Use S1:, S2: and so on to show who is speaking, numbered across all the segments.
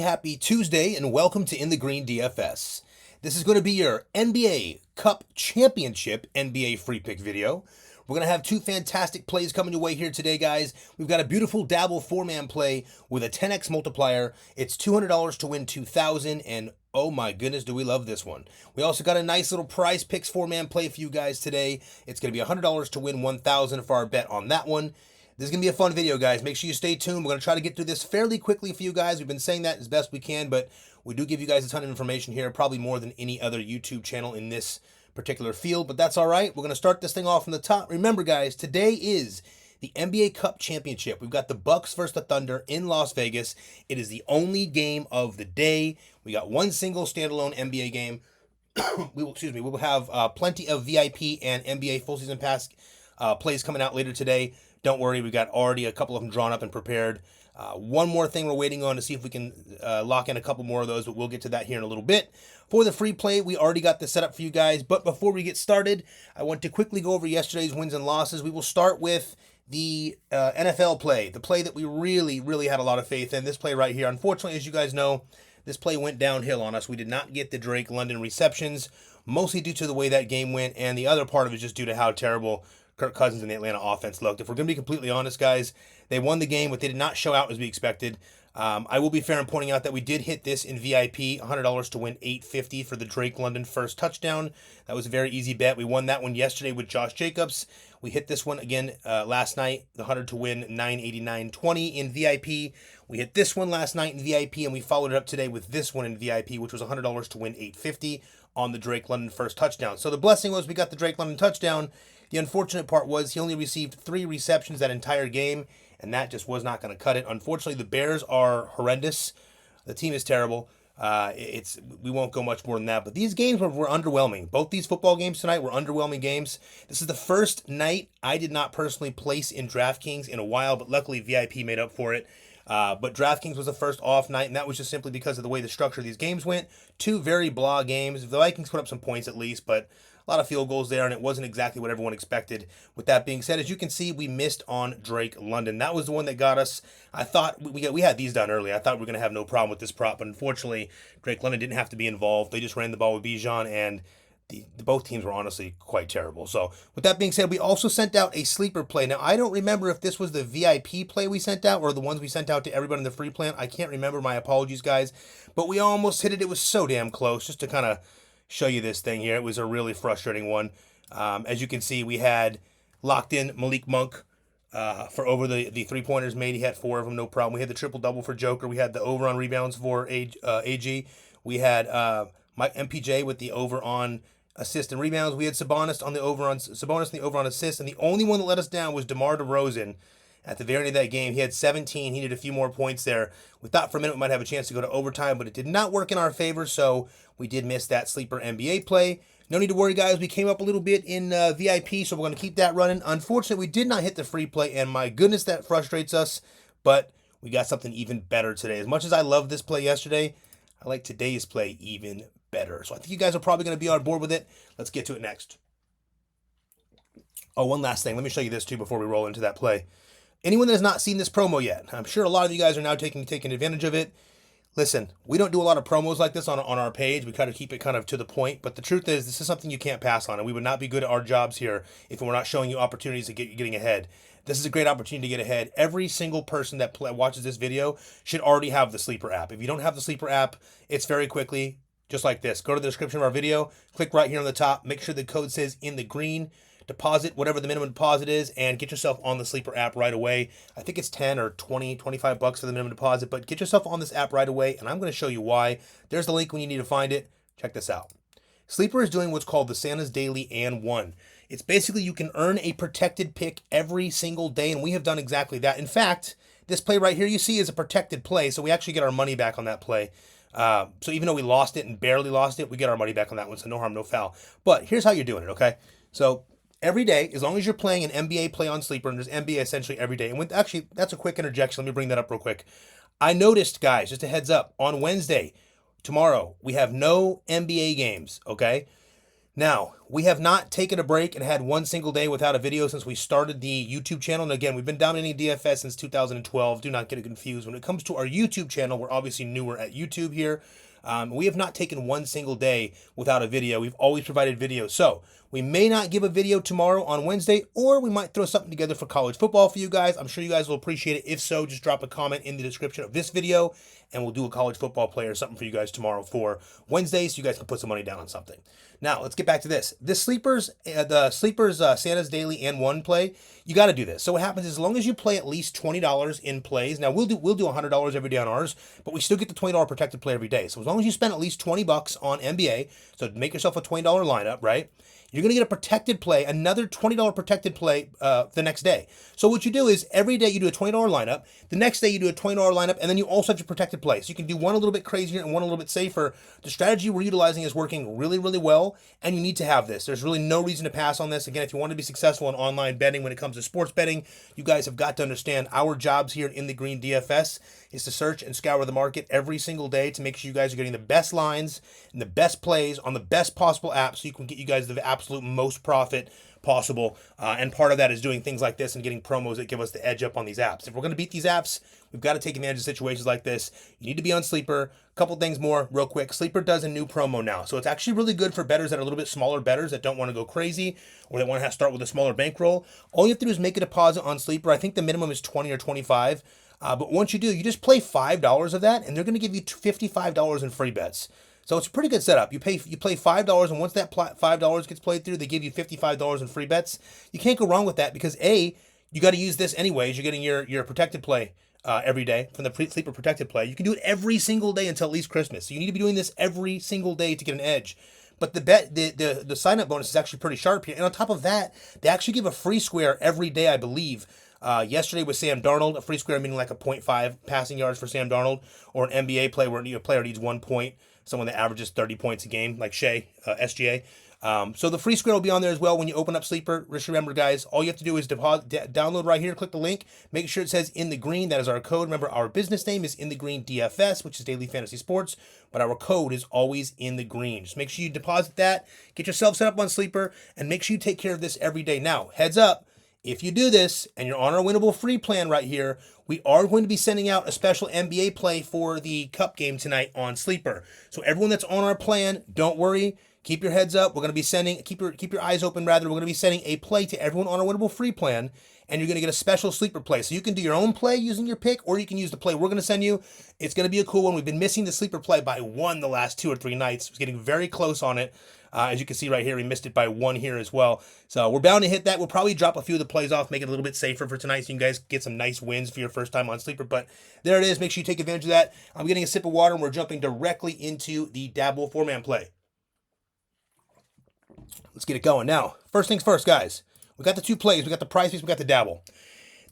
S1: Happy Tuesday and welcome to In the Green DFS. This is going to be your NBA Cup Championship NBA free pick video. We're going to have two fantastic plays coming your way here today, guys. We've got a beautiful Dabble 4-man play with a 10x multiplier. It's $200 to win $2,000, and oh my goodness, do we love this one. We also got a nice little Prizepicks 4-man play for you guys today. It's going to be $100 to win $1,000 for our bet on that one. This is going to be a fun video, guys. Make sure you stay tuned. We're going to try to get through this fairly quickly for you guys. We've been saying that as best we can, but we do give you guys a ton of information here, probably more than any other YouTube channel in this particular field, but that's all right. We're going to start this thing off from the top. Remember, guys, today is the NBA Cup Championship. We've got the Bucks versus the Thunder in Las Vegas. It is the only game of the day. We got one single standalone NBA game. We will have plenty of VIP and NBA full season pass plays coming out later today. Don't worry, we got already a couple of them drawn up and prepared. One more thing we're waiting on to see if we can lock in a couple more of those, but we'll get to that here in a little bit. For the free play, we already got this set up for you guys, but before we get started, I want to quickly go over yesterday's wins and losses. We will start with the NFL play, the play that we really had a lot of faith in. This play right here, unfortunately, as you guys know, this play went downhill on us. We did not get the Drake London receptions, mostly due to the way that game went, and the other part of it is just due to how terrible Kirk Cousins and the Atlanta offense looked. If we're going to be completely honest, guys, they won the game, but they did not show out as we expected. I will be fair in pointing out that we did hit this in VIP, $100 to win $850 for the Drake London first touchdown. That was a very easy bet. We won that one yesterday with Josh Jacobs. We hit this one again last night, the 100 to win $989.20 in VIP. We hit this one last night in VIP, and we followed it up today with this one in VIP, which was $100 to win $850 on the Drake London first touchdown. So the blessing was we got the Drake London touchdown. The unfortunate part was he only received 3 receptions that entire game, and that just was not going to cut it. Unfortunately, the Bears are horrendous. The team is terrible. We won't go much more than that, but these games were underwhelming. Both these football games tonight were underwhelming games. This is the first night I did not personally place in DraftKings in a while, but luckily VIP made up for it. But DraftKings was the first off night, and that was just simply because of the way the structure of these games went. 2 very blah games. The Vikings put up some points at least, but a lot of field goals there, and it wasn't exactly what everyone expected. With that being said, as you can see, we missed on Drake London. That was the one that got us. I thought we had these done early. I thought we were going to have no problem with this prop, but unfortunately, Drake London didn't have to be involved. They just ran the ball with Bijan, and both teams were honestly quite terrible. So with that being said, we also sent out a sleeper play. Now, I don't remember if this was the VIP play we sent out or the ones we sent out to everybody in the free plan. I can't remember. My apologies, guys. But we almost hit it. It was so damn close. Just to kind of show you this thing here. It was a really frustrating one. As you can see, we had locked in Malik Monk for over the 3-pointers made. He had 4 of them, no problem. We had the triple-double for Joker. We had the over on rebounds for AG. We had Mike MPJ with the over on assists and rebounds. We had Sabonis on the over on assists, and the only one that let us down was DeMar DeRozan. At the very end of that game, he had 17. He needed a few more points there. We thought for a minute we might have a chance to go to overtime, but it did not work in our favor, so we did miss that sleeper NBA play. No need to worry, guys. We came up a little bit in VIP, so we're going to keep that running. Unfortunately, we did not hit the free play, and my goodness, that frustrates us, but we got something even better today. As much as I loved this play yesterday, I like today's play even better. So I think you guys are probably going to be on board with it. Let's get to it next. Oh, one last thing. Let me show you this, too, before we roll into that play. Anyone that has not seen this promo yet, I'm sure a lot of you guys are now taking advantage of it. Listen, we don't do a lot of promos like this on our page. We try to keep it kind of to the point. But the truth is, this is something you can't pass on. And we would not be good at our jobs here if we're not showing you opportunities to get you getting ahead. This is a great opportunity to get ahead. Every single person that watches this video should already have the Sleeper app. If you don't have the Sleeper app, it's very quickly, just like this. Go to the description of our video. Click right here on the top. Make sure the code says in the green. Deposit whatever the minimum deposit is and get yourself on the Sleeper app right away. I think it's 10 or 20, 25 bucks for the minimum deposit, but get yourself on this app right away, and I'm going to show you why. There's the link when you need to find it. Check this out. Sleeper is doing what's called the Santa's Daily and One. It's basically you can earn a protected pick every single day, and we have done exactly that. In fact, this play right here you see is a protected play, so we actually get our money back on that play. So even though we lost it and barely lost it, we get our money back on that one, so no harm, no foul. But here's how you're doing it, okay? So every day, as long as you're playing an NBA play on Sleeper, and there's NBA essentially every day. And actually, that's a quick interjection. Let me bring that up real quick. I noticed, guys, just a heads up, on Wednesday, tomorrow, we have no NBA games, okay? Now, we have not taken a break and had one single day without a video since we started the YouTube channel. And again, we've been dominating DFS since 2012. Do not get it confused. When it comes to our YouTube channel, we're obviously newer at YouTube here. We have not taken one single day without a video. We've always provided videos. So we may not give a video tomorrow on Wednesday, or we might throw something together for college football for you guys. I'm sure you guys will appreciate it. If so, just drop a comment in the description of this video, and we'll do a college football play or something for you guys tomorrow for Wednesday, so you guys can put some money down on something. Now, let's get back to this. The Sleepers Santa's Daily and One play, you got to do this. So what happens is, as long as you play at least $20 in plays, now we'll do $100 every day on ours, but we still get the $20 protected play every day. So as long as you spend at least 20 bucks on NBA, so make yourself a $20 lineup, right? You're going to get a protected play, another $20 protected play the next day. So what you do is every day you do a $20 lineup. The next day you do a $20 lineup, and then you also have your protected play. So you can do one a little bit crazier and one a little bit safer. The strategy we're utilizing is working really, really well, and you need to have this. There's really no reason to pass on this. Again, if you want to be successful in online betting when it comes to sports betting, you guys have got to understand our jobs here in the Green DFS is to search and scour the market every single day to make sure you guys are getting the best lines and the best plays on the best possible app so you can get you guys the absolute most profit possible. And part of that is doing things like this and getting promos that give us the edge up on these apps. If we're going to beat these apps, we've got to take advantage of situations like this. You need to be on Sleeper. A couple things more real quick. Sleeper does a new promo now. So it's actually really good for bettors that are a little bit smaller bettors that don't want to go crazy or that want to start with a smaller bankroll. All you have to do is make a deposit on Sleeper. I think the minimum is 20 or 25. But once you do, you just play $5 of that, and they're going to give you $55 in free bets. So it's a pretty good setup. You play $5, and once that $5 gets played through, they give you $55 in free bets. You can't go wrong with that because A, you got to use this anyways. You're getting your protected play every day from the Sleeper protected play. You can do it every single day until at least Christmas. So you need to be doing this every single day to get an edge. But the sign up bonus is actually pretty sharp here. And on top of that, they actually give a free square every day, I believe. Yesterday was Sam Darnold, a free square meaning like a 0.5 passing yards for Sam Darnold, or an NBA play where a player needs 1 point, someone that averages 30 points a game, like Shea, SGA. So the free square will be on there as well when you open up Sleeper. Just remember, guys, all you have to do is download right here, click the link, make sure it says In the Green. That is our code. Remember, our business name is In the Green DFS, which is Daily Fantasy Sports, but our code is always In the Green. Just make sure you deposit that, get yourself set up on Sleeper, and make sure you take care of this every day. Now, heads up. If you do this and you're on our winnable free plan right here, we are going to be sending out a special NBA play for the Cup game tonight on Sleeper. So everyone that's on our plan, don't worry. Keep your heads up. We're going to be sending, keep your eyes open rather. We're going to be sending a play to everyone on our winnable free plan, and you're going to get a special Sleeper play. So you can do your own play using your pick, or you can use the play we're going to send you. It's going to be a cool one. We've been missing the Sleeper play by one the last 2 or 3 nights. It was getting very close on it. As you can see right here, we missed it by 1 here as well. So we're bound to hit that. We'll probably drop a few of the plays off, make it a little bit safer for tonight so you guys get some nice wins for your first time on Sleeper. But there it is. Make sure you take advantage of that. I'm getting a sip of water, and we're jumping directly into the Dabble 4-man play. Let's get it going. Now, first things first, guys. We got the 2 plays. We got the Prizepicks. We got the Dabble.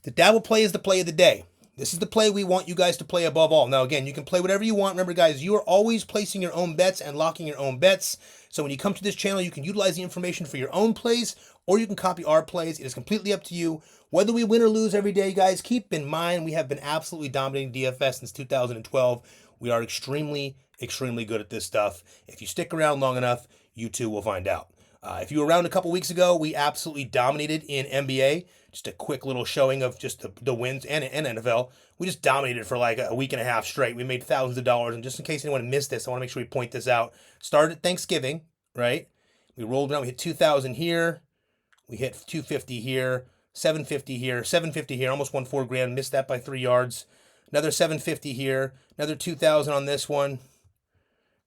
S1: The Dabble play is the play of the day. This is the play we want you guys to play above all. Now, again, you can play whatever you want. Remember, guys, you are always placing your own bets and locking your own bets. So when you come to this channel, you can utilize the information for your own plays, or you can copy our plays. It is completely up to you. Whether we win or lose every day, guys, keep in mind we have been absolutely dominating DFS since 2012. We are extremely, extremely good at this stuff. If you stick around long enough, you too will find out. If you were around a couple weeks ago, we absolutely dominated in NBA. Just a quick little showing of just the wins and NFL. We just dominated for like a week and a half straight. We made thousands of dollars. And just in case anyone missed this, I want to make sure we point this out. Started Thanksgiving, right? We rolled down. We hit 2,000 here. We hit 250 here. 750 here. 750 here. Almost won $4,000. Missed that by 3 yards. Another 750 here. Another 2,000 on this one.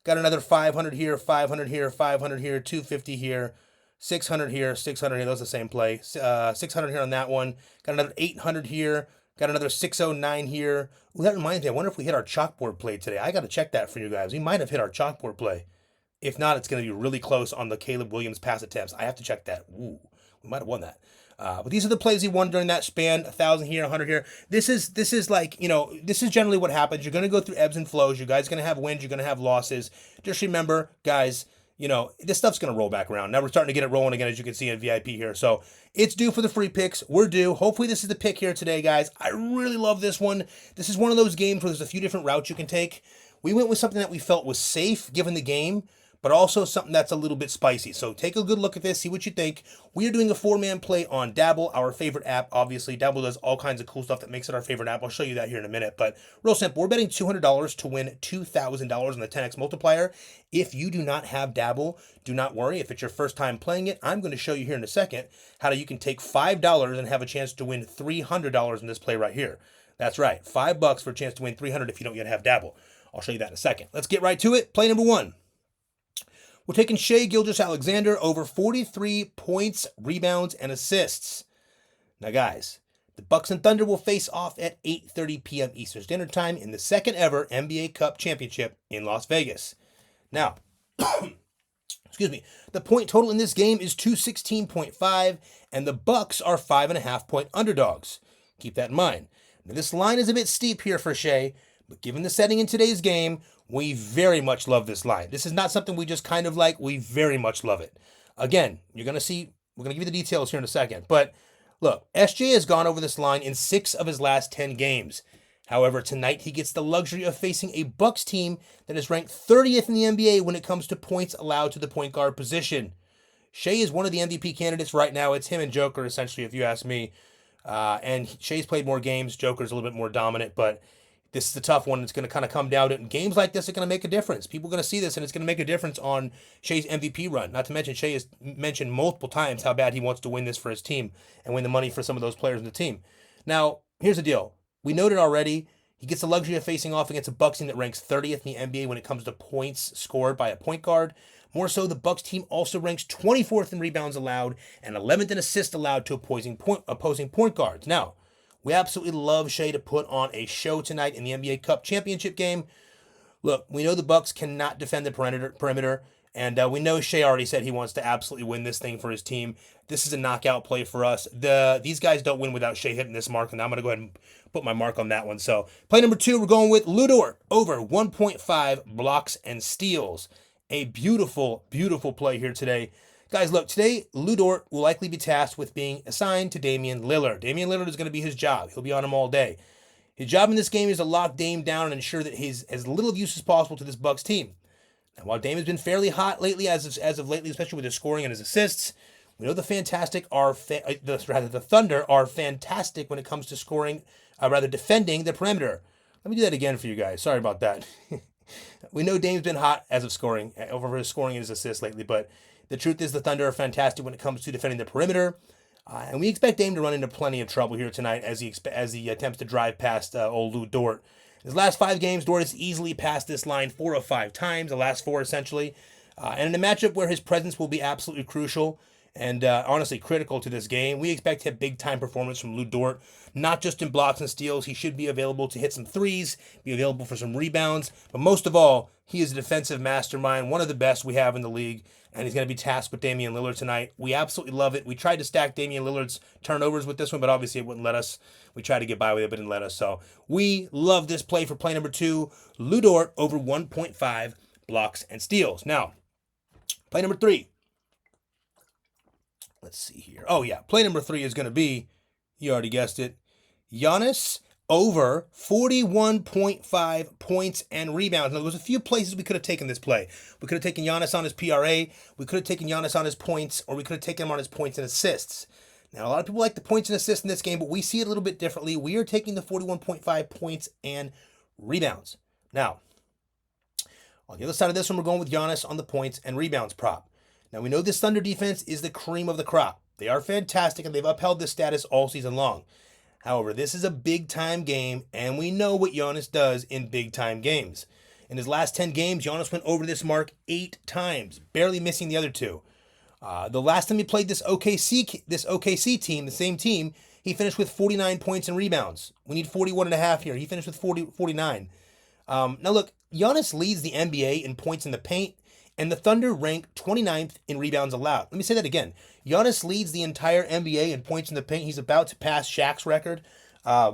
S1: Got another 500 here. 500 here. 500 here. 250 here. 600 here, 600 here. That was the same play. 600 here on that one. Got another 800 here. Got another 609 here. Ooh, that reminds me. I wonder if we hit our chalkboard play today. I got to check that for you guys. We might have hit our chalkboard play. If not, it's going to be really close on the Caleb Williams pass attempts. I have to check that. Ooh, we might have won that. But these are the plays he won during that span. 1,000 here, 100 here. This is like, this is generally what happens. You're going to go through ebbs and flows. You guys are going to have wins. You're going to have losses. Just remember, guys, this stuff's going to roll back around. Now we're starting to get it rolling again, as you can see in VIP here. So it's due for the free picks. We're due. Hopefully this is the pick here today, guys. I really love this one. This is one of those games where there's a few different routes you can take. We went with something that we felt was safe given the game, but also something that's a little bit spicy. So take a good look at this, see what you think. We are doing a 4-man play on Dabble, our favorite app. Obviously, Dabble does all kinds of cool stuff that makes it our favorite app. I'll show you that here in a minute. But real simple, we're betting $200 to win $2,000 on the 10x multiplier. If you do not have Dabble, do not worry. If it's your first time playing it, I'm going to show you here in a second how you can take $5 and have a chance to win $300 in this play right here. That's right, $5 for a chance to win $300 if you don't yet have Dabble. I'll show you that in a second. Let's get right to it. Play number 1. We're taking Shai Gilgeous-Alexander over 43 points, rebounds, and assists. Now, guys, the Bucks and Thunder will face off at 8:30 p.m. Eastern Standard Time in the second ever NBA Cup Championship in Las Vegas. Now, excuse me, the point total in this game is 216.5, and the Bucks are 5.5-point underdogs. Keep that in mind. Now, this line is a bit steep here for Shai, but given the setting in today's game, we very much love this line. This is not something we just kind of like. We very much love it. Again, you're going to see, we're going to give you the details here in a second. But look, SJ has gone over this line in 6 of his last 10 games. However, tonight he gets the luxury of facing a Bucks team that is ranked 30th in the NBA when it comes to points allowed to the point guard position. Shai is one of the MVP candidates right now. It's him and Joker, essentially, if you ask me. And Shai's played more games. Joker's a little bit more dominant, but this is the tough one. It's going to kind of come down to it. And games like this are going to make a difference. People are going to see this, and it's going to make a difference on Shai's MVP run. Not to mention, Shai has mentioned multiple times how bad he wants to win this for his team and win the money for some of those players in the team. Now, here's the deal. We noted already, he gets the luxury of facing off against a Bucks team that ranks 30th in the NBA when it comes to points scored by a point guard. More so, the Bucks team also ranks 24th in rebounds allowed and 11th in assists allowed to opposing point guards. Now, we absolutely love Shai to put on a show tonight in the NBA Cup Championship game. Look, we know the Bucks cannot defend the perimeter, and we know Shai already said he wants to absolutely win this thing for his team. This is a knockout play for us. These guys don't win without Shai hitting this mark, and I'm going to go ahead and put my mark on that one. So, play number 2, we're going with Lu Dort over 1.5 blocks and steals. A beautiful, beautiful play here today. Guys, look, today, Lu Dort will likely be tasked with being assigned to Damian Lillard. Damian Lillard is going to be his job. He'll be on him all day. His job in this game is to lock Dame down and ensure that he's as little of use as possible to this Bucks team. Now, while Dame has been fairly hot lately, as of lately, especially with his scoring and his assists, we know the Thunder are fantastic when it comes to scoring, defending the perimeter. Let me do that again for you guys. Sorry about that. We know Dame's been hot as of scoring, over his scoring and his assists lately, but the truth is the Thunder are fantastic when it comes to defending the perimeter, and we expect Dame to run into plenty of trouble here tonight as he attempts to drive past old Lu Dort. His last 5 games, Dort has easily passed this line 4 of 5 times, the last 4 essentially, and in a matchup where his presence will be absolutely crucial and honestly critical to this game, we expect a big-time performance from Lu Dort, not just in blocks and steals. He should be available to hit some threes, be available for some rebounds, but most of all, he is a defensive mastermind, one of the best we have in the league, and he's going to be tasked with Damian Lillard tonight. We absolutely love it. We tried to stack Damian Lillard's turnovers with this one, but obviously it wouldn't let us. We tried to get by with it, but it didn't let us. So we love this play for play number 2, Lu Dort over 1.5 blocks and steals. Now, play number 3. Let's see here. Oh, yeah. Play number 3 is going to be, you already guessed it, Giannis over 41.5 points and rebounds. Now, there was a few places we could have taken this play. We could have taken Giannis on his PRA. We could have taken Giannis on his points, or we could have taken him on his points and assists. Now, a lot of people like the points and assists in this game, but we see it a little bit differently. We are taking the 41.5 points and rebounds. Now, on the other side of this one, we're going with Giannis on the points and rebounds prop. Now, we know this Thunder defense is the cream of the crop. They are fantastic, and they've upheld this status all season long. However, this is a big-time game, and we know what Giannis does in big-time games. In his last 10 games, Giannis went over this mark 8 times, barely missing the other 2. The last time he played this OKC team, the same team, he finished with 49 points and rebounds. We need 41.5 here. He finished with 49. Now, look, Giannis leads the NBA in points in the paint, and the Thunder rank 29th in rebounds allowed. Let me say that again. Giannis leads the entire NBA in points in the paint. He's about to pass Shaq's record,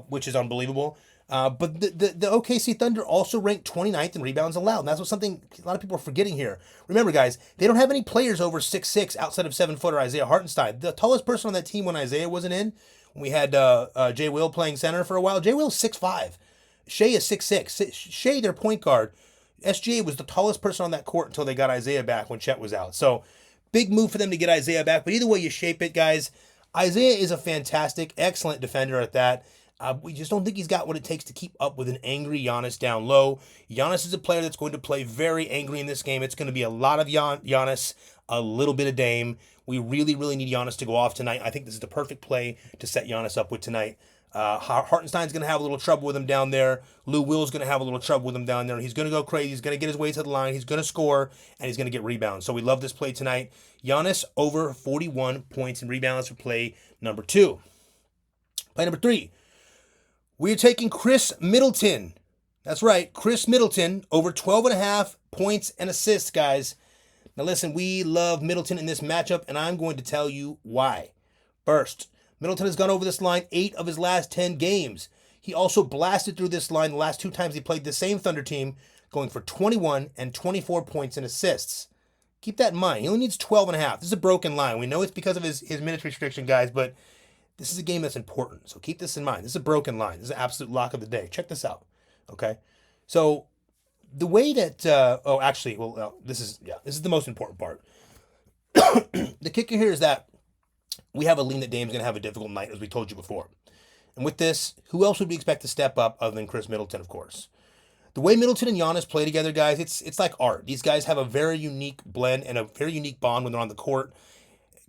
S1: which is unbelievable. But the OKC Thunder also ranked 29th in rebounds allowed. And that's something a lot of people are forgetting here. Remember, guys, they don't have any players over 6'6" outside of 7-footer Isaiah Hartenstein. The tallest person on that team when Isaiah wasn't in, when we had Jay Will playing center for a while, Jay Will's 6'5". Shai is 6'6". Shai, their point guard, SGA was the tallest person on that court until they got Isaiah back when Chet was out. So big move for them to get Isaiah back. But either way you shape it, guys, Isaiah is a fantastic, excellent defender at that. We just don't think he's got what it takes to keep up with an angry Giannis down low. Giannis is a player that's going to play very angry in this game. It's going to be a lot of Giannis, a little bit of Dame. We really, really need Giannis to go off tonight. I think this is the perfect play to set Giannis up with tonight. Hartenstein's going to have a little trouble with him down there. Lou Will's going to have a little trouble with him down there. He's going to go crazy. He's going to get his way to the line. He's going to score, and he's going to get rebounds. So we love this play tonight. Giannis over 41 points and rebounds for play number 2. Play number 3. We're taking Chris Middleton. That's right, Chris Middleton over 12.5 points and assists, guys. Now listen, we love Middleton in this matchup, and I'm going to tell you why. First, Middleton has gone over this line 8 of his last 10 games. He also blasted through this line the last 2 times he played the same Thunder team, going for 21 and 24 points and assists. Keep that in mind. He only needs 12.5. This is a broken line. We know it's because of his minutes restriction, guys, but this is a game that's important. So keep this in mind. This is a broken line. This is an absolute lock of the day. Check this out. Okay? So the way that this is the most important part. The kicker here is that we have a lean that Dame's going to have a difficult night, as we told you before. And with this, who else would we expect to step up other than Chris Middleton, of course? The way Middleton and Giannis play together, guys, it's like art. These guys have a very unique blend and a very unique bond when they're on the court.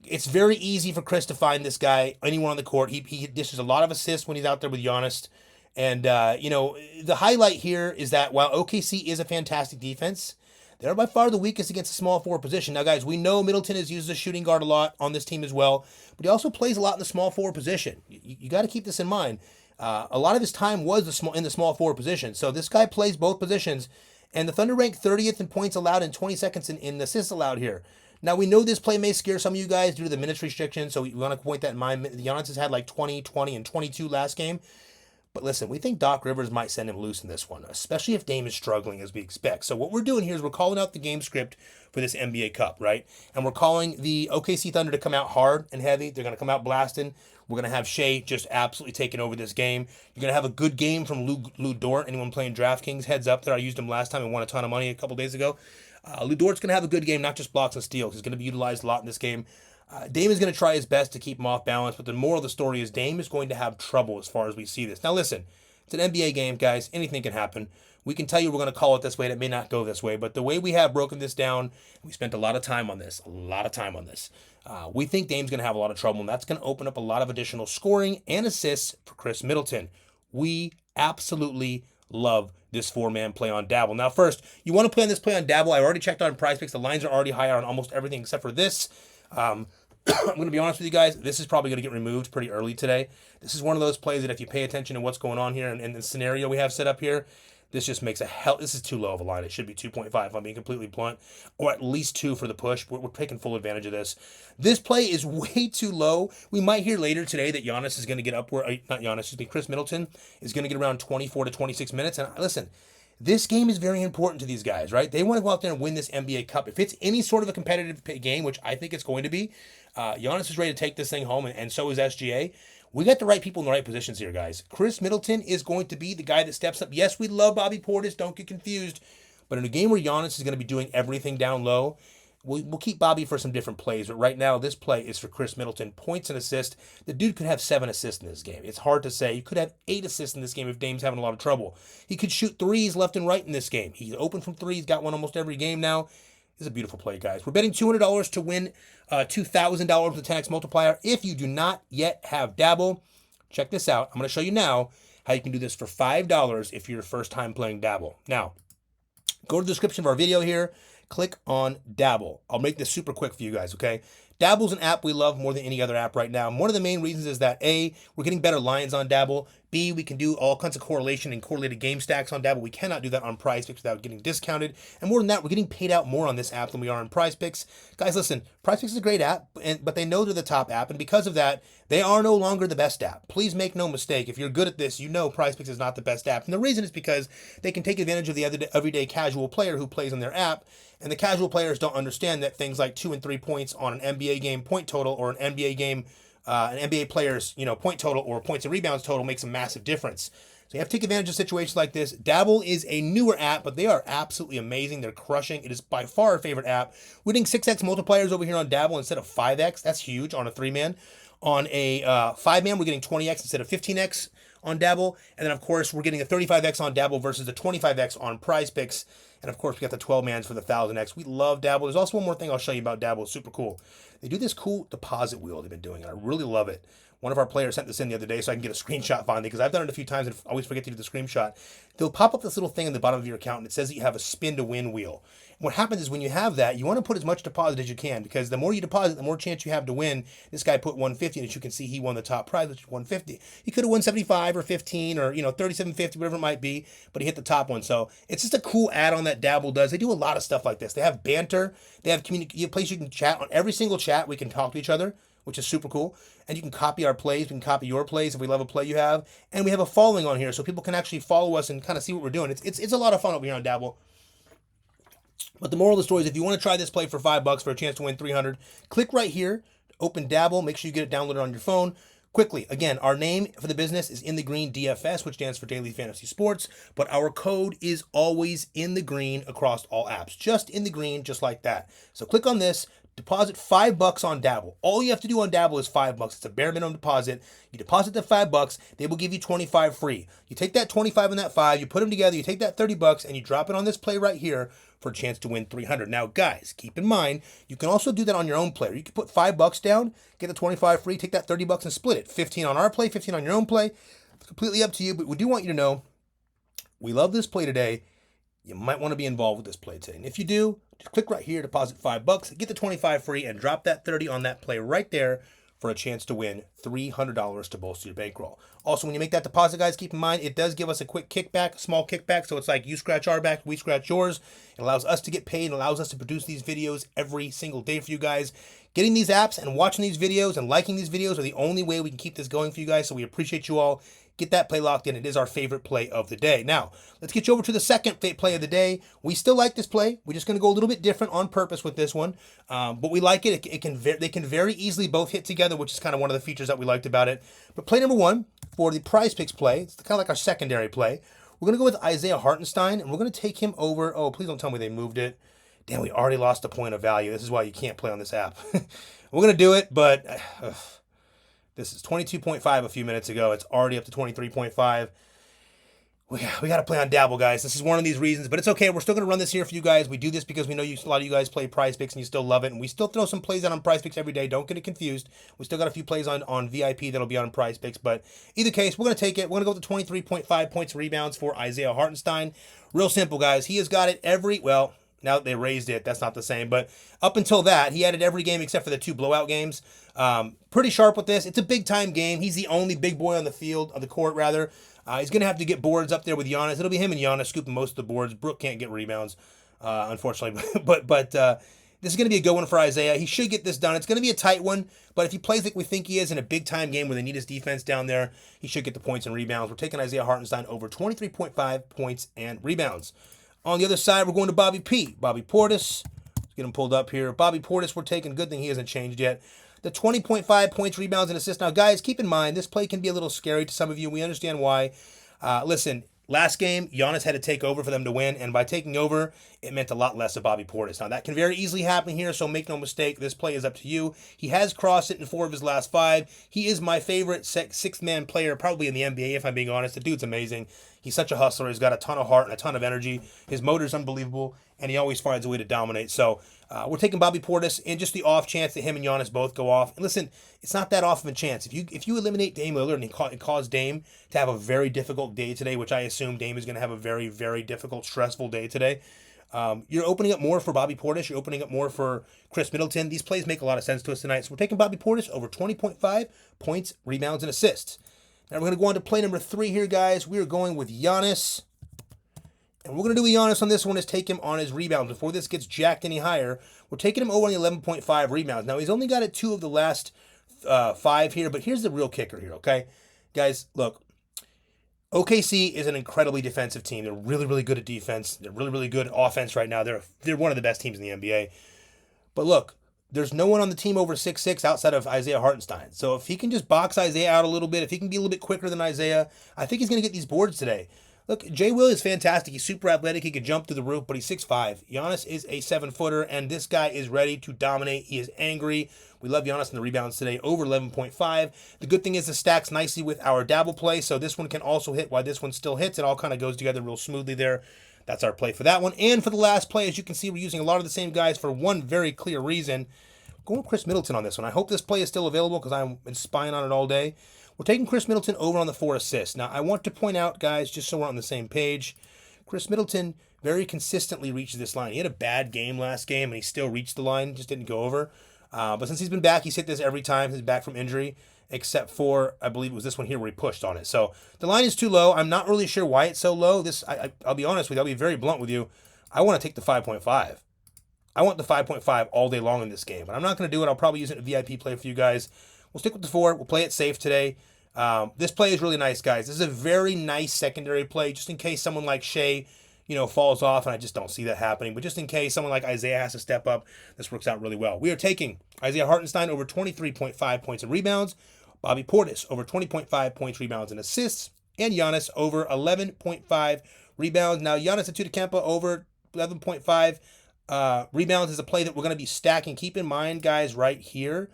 S1: It's very easy for Chris to find this guy anywhere on the court. He dishes a lot of assists when he's out there with Giannis. And, the highlight here is that while OKC is a fantastic defense, they're by far the weakest against the small forward position. Now, guys, we know Middleton is used as a shooting guard a lot on this team as well, but he also plays a lot in the small forward position. You got to keep this in mind. A lot of his time was in the small forward position. So this guy plays both positions, and the Thunder ranked 30th in points allowed and 22nd in assists allowed here. Now, we know this play may scare some of you guys due to the minutes restriction, so we want to point that in mind. Giannis has had like 20, 20, and 22 last game. But listen, we think Doc Rivers might send him loose in this one, especially if Dame is struggling as we expect. So what we're doing here is we're calling out the game script for this NBA Cup, right? And we're calling the OKC Thunder to come out hard and heavy. They're going to come out blasting. We're going to have Shea just absolutely taking over this game. You're going to have a good game from Lou Dort. Anyone playing DraftKings, heads up there. I used him last time and won a ton of money a couple days ago. Lou Dort's going to have a good game, not just blocks and steals. He's going to be utilized a lot in this game. Dame is going to try his best to keep him off balance, but the moral of the story is Dame is going to have trouble as far as we see this. Now listen, it's an NBA game, guys. Anything can happen. We can tell you we're going to call it this way, and it may not go this way, but the way we have broken this down, we spent a lot of time on this, we think Dame's going to have a lot of trouble, and that's going to open up a lot of additional scoring and assists for Chris Middleton. We absolutely love this 4-man play on Dabble. Now, first, you want to play on this play on Dabble. I already checked on Prizepicks. The lines are already higher on almost everything except for this. I'm going to be honest with you guys. This is probably going to get removed pretty early today. This is one of those plays that if you pay attention to what's going on here and the scenario we have set up here, this just makes this is too low of a line. It should be 2.5 if I'm being completely blunt, or at least 2 for the push. We're taking full advantage of this. This play is way too low. We might hear later today that Giannis is going to get upward, Chris Middleton is going to get around 24 to 26 minutes. And listen, this game is very important to these guys, right? They want to go out there and win this NBA Cup. If it's any sort of a competitive game, which I think it's going to be, Giannis is ready to take this thing home, and so is SGA. We got the right people in the right positions here, guys. Chris Middleton is going to be the guy that steps up. Yes, we love Bobby Portis. Don't get confused. But in a game where Giannis is going to be doing everything down low, we'll keep Bobby for some different plays. But right now, this play is for Chris Middleton. Points and assists. The dude could have 7 assists in this game. It's hard to say. He could have 8 assists in this game if Dame's having a lot of trouble. He could shoot threes left and right in this game. He's open from threes. Got one almost every game now. This is a beautiful play, guys. We're betting $200 to win $2,000 with the 10x multiplier. If you do not yet have Dabble, check this out. I'm going to show you now how you can do this for $5 if you're your first time playing Dabble. Now, go to the description of our video here. Click on Dabble. I'll make this super quick for you guys, okay? Dabble's an app we love more than any other app right now. And one of the main reasons is that A, we're getting better lines on Dabble. B, we can do all kinds of correlation and correlated game stacks on Dabble. We cannot do that on Prizepicks without getting discounted. And more than that, we're getting paid out more on this app than we are on Prizepicks. Guys, listen, Prizepicks is a great app, but they know they're the top app. And because of that, they are no longer the best app. Please make no mistake. If you're good at this, you know Prizepicks is not the best app. And the reason is because they can take advantage of the everyday casual player who plays on their app. And the casual players don't understand that things like 2 and 3 points on an NBA game point total or an NBA game, an NBA player's point total or points and rebounds total makes a massive difference. So you have to take advantage of situations like this. Dabble is a newer app, but they are absolutely amazing. They're crushing. It is by far our favorite app. We're getting 6x multipliers over here on Dabble instead of 5x. That's huge on a 3-man. On a 5-man, we're getting 20x instead of 15x on Dabble. And then, of course, we're getting a 35x on Dabble versus the 25x on Prizepicks. And, of course, we got the 12-mans for the 1000x. We love Dabble. There's also one more thing I'll show you about Dabble. It's super cool. They do this cool deposit wheel they've been doing, and I really love it. One of our players sent this in the other day so I can get a screenshot finally, because I've done it a few times and always forget to do the screenshot. They'll pop up this little thing in the bottom of your account, and it says that you have a spin to win wheel. And what happens is when you have that, you want to put as much deposit as you can, because the more you deposit, the more chance you have to win. This guy put 150, and as you can see, he won the top prize, which is 150. He could have won 75 or 15 or 37.50, whatever it might be, but he hit the top one. So it's just a cool add-on that Dabble does. They do a lot of stuff like this. They have banter. They have a place you can chat. On every single chat, we can talk to each other, which is super cool. And you can copy our plays. We can copy your plays if we love a play you have. And we have a following on here so people can actually follow us and kind of see what we're doing. It's a lot of fun over here on Dabble. But the moral of the story is if you want to try this play for $5 for a chance to win 300, click right here, open Dabble. Make sure you get it downloaded on your phone. Quickly, again, our name for the business is In the Green DFS, which stands for Daily Fantasy Sports. But our code is always In the Green across all apps. Just In the Green, just like that. So click on this. Deposit $5 on Dabble. All you have to do on Dabble is $5. It's a bare minimum deposit. You deposit the $5, they will give you 25 free. You take that 25 and that 5, you put them together, you take that $30, and you drop it on this play right here for a chance to win 300. Now, guys, keep in mind, you can also do that on your own player. You can put $5 down, get the 25 free, take that $30 and split it. 15 on our play, 15 on your own play. It's completely up to you, but we do want you to know we love this play today. You might want to be involved with this play today. And if you do, just click right here, deposit $5, get the 25 free, and drop that 30 on that play right there for a chance to win $300 to bolster your bankroll. Also, when you make that deposit, guys, keep in mind, it does give us a quick kickback, a small kickback. So it's like you scratch our back, we scratch yours. It allows us to get paid. It allows us to produce these videos every single day for you guys. Getting these apps and watching these videos and liking these videos are the only way we can keep this going for you guys. So we appreciate you all. Get that play locked in. It is our favorite play of the day. Now, let's get you over to the second play of the day. We still like this play. We're just going to go a little bit different on purpose with this one. But we like it. They can very easily both hit together, which is kind of one of the features that we liked about it. But play number one for the Prizepicks play, it's kind of like our secondary play. We're going to go with Isaiah Hartenstein, and we're going to take him over. Oh, please don't tell me they moved it. Damn, we already lost a point of value. This is why you can't play on this app. We're going to do it, but... This is 22.5 a few minutes ago. It's already up to 23.5. We got to play on Dabble, guys. This is one of these reasons, but it's okay. We're still going to run this here for you guys. We do this because we know a lot of you guys play Prizepicks and you still love it. And we still throw some plays out on Prizepicks every day. Don't get it confused. We still got a few plays on VIP that'll be on Prizepicks. But either case, we're going to take it. We're going to go with the 23.5 points rebounds for Isaiah Hartenstein. Real simple, guys. He has got it well, now that they raised it, that's not the same. But up until that, he had it every game except for the 2 blowout games. Pretty sharp with this. It's a big-time game. He's the only big boy on the court, rather. He's going to have to get boards up there with Giannis. It'll be him and Giannis scooping most of the boards. Brook can't get rebounds, unfortunately. but this is going to be a good one for Isaiah. He should get this done. It's going to be a tight one, but if he plays like we think he is in a big-time game where they need his defense down there, he should get the points and rebounds. We're taking Isaiah Hartenstein over 23.5 points and rebounds. On the other side, we're going to Bobby P. Bobby Portis. Let's get him pulled up here. Bobby Portis, we're taking. Good thing he hasn't changed yet. The 20.5 points, rebounds, and assists. Now, guys, keep in mind, this play can be a little scary to some of you. We understand why. Listen, last game, Giannis had to take over for them to win, and by taking over, it meant a lot less of Bobby Portis. Now, that can very easily happen here, so make no mistake, this play is up to you. He has crossed it in 4 of his last 5. He is my favorite sixth-man player, probably in the NBA, if I'm being honest. The dude's amazing. He's such a hustler. He's got a ton of heart and a ton of energy. His motor's unbelievable, and he always finds a way to dominate. So we're taking Bobby Portis in just the off chance that him and Giannis both go off. And listen, it's not that off of a chance. If you eliminate Dame Lillard and it caused Dame to have a very difficult day today, which I assume Dame is going to have a very, very difficult, stressful day today, you're opening up more for Bobby Portis. You're opening up more for Chris Middleton. These plays make a lot of sense to us tonight. So we're taking Bobby Portis over 20.5 points, rebounds, and assists. Now we're going to go on to play number 3 here, guys. We are going with Giannis. And we're going to do with Giannis on this one is take him on his rebounds. Before this gets jacked any higher, we're taking him over on the 11.5 rebounds. Now, he's only got it 2 of the last 5 here, but here's the real kicker here, okay? Guys, look, OKC is an incredibly defensive team. They're really, really good at defense. They're really, really good at offense right now. They're one of the best teams in the NBA. But look, there's no one on the team over 6'6" outside of Isaiah Hartenstein. So if he can just box Isaiah out a little bit, if he can be a little bit quicker than Isaiah, I think he's going to get these boards today. Look, Jay Will is fantastic. He's super athletic. He could jump through the roof, but he's 6'5". Giannis is a 7-footer, and this guy is ready to dominate. He is angry. We love Giannis in the rebounds today, over 11.5. The good thing is the stacks nicely with our dabble play, so this one can also hit while this one still hits. It all kind of goes together real smoothly there. That's our play for that one. And for the last play, as you can see, we're using a lot of the same guys for one very clear reason. Going with Chris Middleton on this one. I hope this play is still available because I've been spying on it all day. We're taking Chris Middleton over on the 4 assists. Now, I want to point out, guys, just so we're on the same page, Chris Middleton very consistently reaches this line. He had a bad game last game, and he still reached the line, just didn't go over. But since he's been back, he's hit this every time. He's back from injury, except for, I believe it was this one here where he pushed on it. So the line is too low. I'm not really sure why it's so low. I'll be honest with you. I'll be very blunt with you. I want to take the 5.5. I want the 5.5 all day long in this game. But I'm not going to do it. I'll probably use it in a VIP play for you guys. We'll stick with the 4. We'll play it safe today. This play is really nice, guys. This is a very nice secondary play, just in case someone like Shea, falls off, and I just don't see that happening. But just in case someone like Isaiah has to step up, this works out really well. We are taking Isaiah Hartenstein over 23.5 points and rebounds, Bobby Portis over 20.5 points, rebounds, and assists, and Giannis over 11.5 rebounds. Now, Giannis Antetokounmpo over 11.5 rebounds is a play that we're going to be stacking. Keep in mind, guys, right here,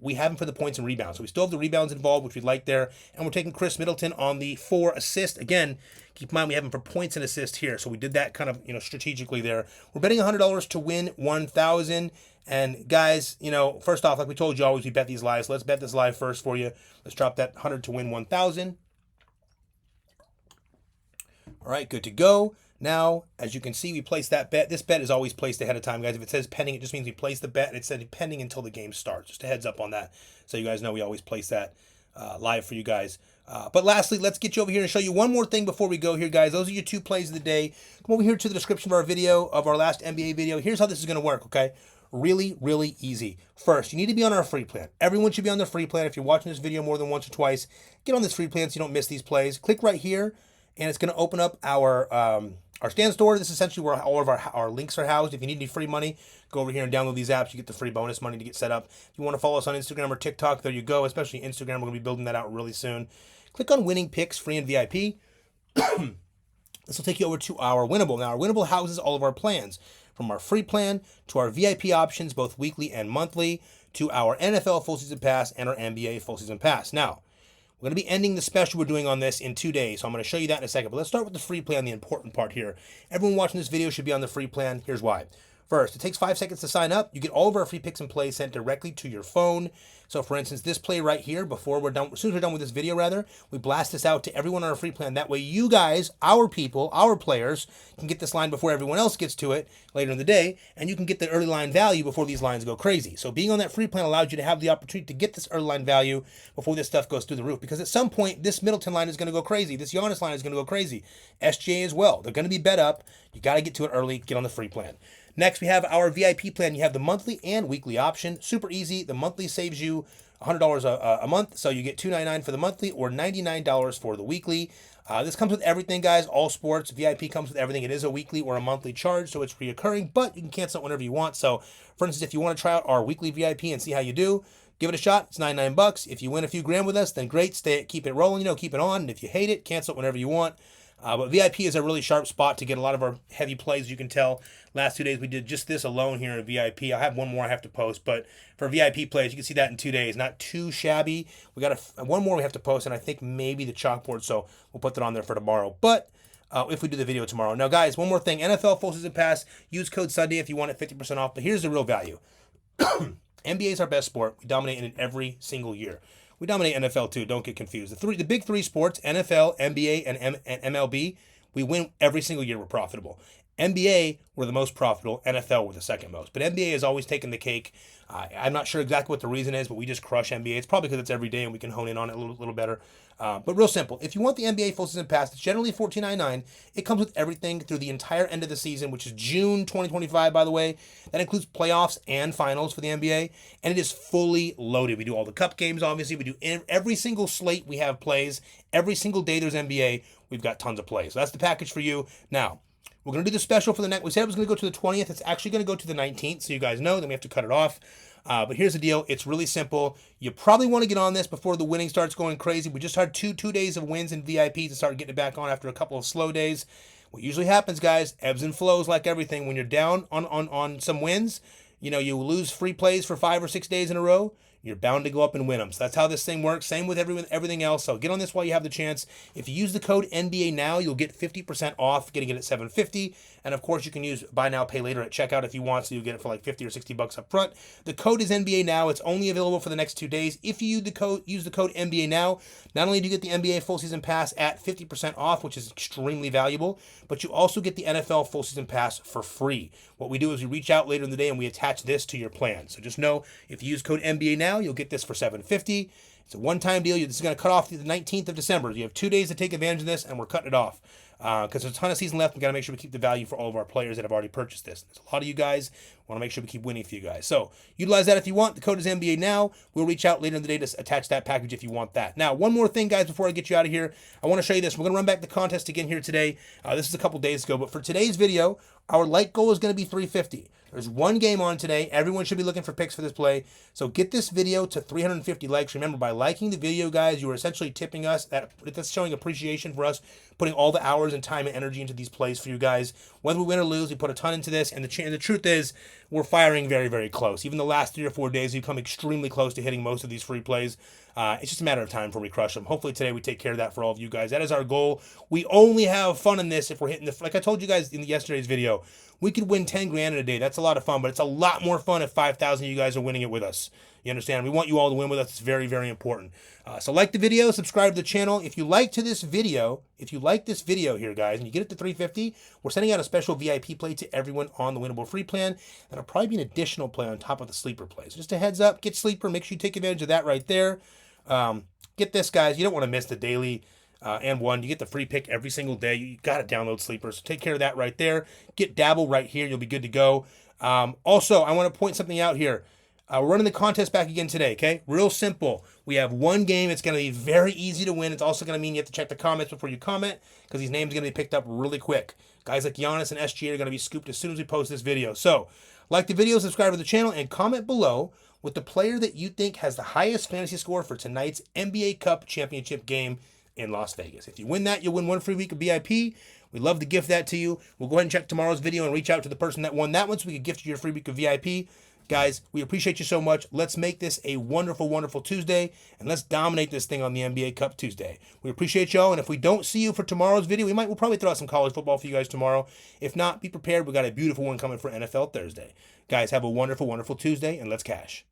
S1: we have him for the points and rebounds. So we still have the rebounds involved, which we like there. And we're taking Chris Middleton on the 4 assists. Again, keep in mind we have him for points and assists here. So we did that kind of, strategically there. We're betting $100 to win $1,000. And guys, first off, like we told you always, we bet these lives. Let's bet this live first for you. Let's drop that 100 to win 1,000. All right, good to go. Now, as you can see, we placed that bet. This bet is always placed ahead of time, guys. If it says pending, it just means we placed the bet, and it said pending until the game starts. Just a heads up on that, so you guys know we always place that live for you guys. But lastly, let's get you over here and show you one more thing before we go here, guys. Those are your 2 plays of the day. Come over here to the description of our video, of our last NBA video. Here's how this is going to work, okay? Really, really easy. First, you need to be on our free plan. Everyone should be on the free plan. If you're watching this video more than once or twice, get on this free plan so you don't miss these plays. Click right here, and it's going to open up our stand store. This is essentially where all of our links are housed. If you need any free money, go over here and download these apps. You get the free bonus money to get set up. If you want to follow us on Instagram or TikTok, there you go. Especially Instagram, we're going to be building that out really soon. Click on Winning Picks, free and VIP. This will take you over to our Winnable. Now, our Winnable houses all of our plans, from our free plan to our VIP options, both weekly and monthly, to our NFL full season pass and our NBA full season pass. Now, we're going to be ending the special we're doing on this in 2 days, so I'm going to show you that in a second. But let's start with the free plan, the important part here. Everyone watching this video should be on the free plan. Here's why. First, it takes 5 seconds to sign up. You get all of our free picks and plays sent directly to your phone. So, for instance, this play right here, as soon as we're done with this video, we blast this out to everyone on our free plan. That way, you guys, our people, our players, can get this line before everyone else gets to it later in the day, and you can get the early line value before these lines go crazy. So, being on that free plan allows you to have the opportunity to get this early line value before this stuff goes through the roof. Because at some point, this Middleton line is going to go crazy. This Giannis line is going to go crazy. SGA as well. They're going to be bet up. You got to get to it early. Get on the free plan. Next, we have our VIP plan. You have the monthly and weekly option. Super easy. The monthly saves you $100 a month, so you get $299 for the monthly or $99 for the weekly. This comes with everything, guys. All sports. VIP comes with everything. It is a weekly or a monthly charge, so it's reoccurring, but you can cancel it whenever you want. So, for instance, if you want to try out our weekly VIP and see how you do, give it a shot. It's $99. If you win a few grand with us, then great. Keep it rolling. Keep it on. And if you hate it, cancel it whenever you want. But VIP is a really sharp spot to get a lot of our heavy plays. You can tell last 2 days we did just this alone here in VIP. I have one more I have to post, but for VIP plays, you can see that in 2 days. Not too shabby. We got one more we have to post, and I think maybe the chalkboard, so we'll put that on there for tomorrow. But if we do the video tomorrow. Now, guys, one more thing. NFL full season pass. Use code Sunday if you want it 50% off. But here's the real value. NBA is our best sport. We dominate in it every single year. We dominate NFL too, don't get confused. The big three sports, NFL, NBA, and MLB, we win every single year. We're profitable. NBA, we're the most profitable. NFL, we're the second most. But NBA has always taken the cake. I'm not sure exactly what the reason is, but we just crush NBA. It's probably because it's every day and we can hone in on it a little better. But real simple. If you want the NBA full season pass, it's generally $14.99. It comes with everything through the entire end of the season, which is June 2025, by the way. That includes playoffs and finals for the NBA. And it is fully loaded. We do all the cup games, obviously. We do every single slate we have plays. Every single day there's NBA, we've got tons of plays. So that's the package for you. Now, We're going to do the special for the next. We said it was going to go to the 20th. It's actually going to go to the 19th, so you guys know. Then we have to cut it off. But here's the deal. It's really simple. You probably want to get on this before the winning starts going crazy. We just had two days of wins in VIP to start getting it back on after a couple of slow days. What usually happens, guys, ebbs and flows like everything. When you're down on some wins, you know, you lose free plays for 5 or 6 days in a row, you're bound to go up and win them. So that's how this thing works. Same with everything else. So get on this while you have the chance. If you use the code NBA now, you'll get 50% off getting it at $7.50. And of course, you can use buy now, pay later at checkout if you want. So you'll get it for like 50 or 60 bucks up front. The code is NBA now. It's only available for the next 2 days. If you use the code NBA now, not only do you get the NBA full season pass at 50% off, which is extremely valuable, but you also get the NFL full season pass for free. What we do is we reach out later in the day and we attach this to your plan. So just know if you use code NBA now, you'll get this for $7.50. It's a one-time deal. This is going to cut off the 19th of December. You have 2 days to take advantage of this, and we're cutting it off. Because there's a ton of season left. We've got to make sure we keep the value for all of our players that have already purchased this. There's a lot of you guys. Want to make sure we keep winning for you guys. So utilize that if you want. The code is NBA now. We'll reach out later in the day to attach that package if you want that. Now, one more thing, guys, before I get you out of here. I want to show you this. We're going to run back the contest again here today. This is a couple days ago. But for today's video, our like goal is going to be 350. There's one game on today. Everyone should be looking for picks for this play. So get this video to 350 likes. Remember, by liking the video, guys, you are essentially tipping us. That's showing appreciation for us, putting all the hours and time and energy into these plays for you guys. Whether we win or lose, we put a ton into this. And the truth is, we're firing very, very close. Even the last 3 or 4 days, we've come extremely close to hitting most of these free plays. It's just a matter of time before we crush them. Hopefully today we take care of that for all of you guys. That is our goal. We only have fun in this if we're hitting like I told you guys in yesterday's video, we could win 10 grand in a day. That's a lot of fun, but it's a lot more fun if 5,000 of you guys are winning it with us. You understand? We want you all to win with us. It's very, very important. So like the video, subscribe to the channel. If you like this video here, guys, and you get it to 350, we're sending out a special VIP play to everyone on the Winnable Free plan. That'll probably be an additional play on top of the sleeper play. So just a heads up, get sleeper. Make sure you take advantage of that right there. Get this, guys. You don't want to miss the daily and one. You get the free pick every single day. You got to download sleeper. So take care of that right there. Get Dabble right here. You'll be good to go. Also, I want to point something out here. We're running the contest back again today, okay? Real simple. We have one game. It's going to be very easy to win. It's also going to mean you have to check the comments before you comment because these names are going to be picked up really quick. Guys like Giannis and SGA are going to be scooped as soon as we post this video. So, like the video, subscribe to the channel, and comment below with the player that you think has the highest fantasy score for tonight's NBA Cup Championship game in Las Vegas. If you win that, you'll win 1 free week of VIP. We'd love to gift that to you. We'll go ahead and check tomorrow's video and reach out to the person that won that one so we can gift you your free week of VIP. Guys, we appreciate you so much. Let's make this a wonderful, wonderful Tuesday, and let's dominate this thing on the NBA Cup Tuesday. We appreciate y'all, and if we don't see you for tomorrow's video, we'll probably throw out some college football for you guys tomorrow. If not, be prepared. We got a beautiful one coming for NFL Thursday. Guys, have a wonderful, wonderful Tuesday, and let's cash.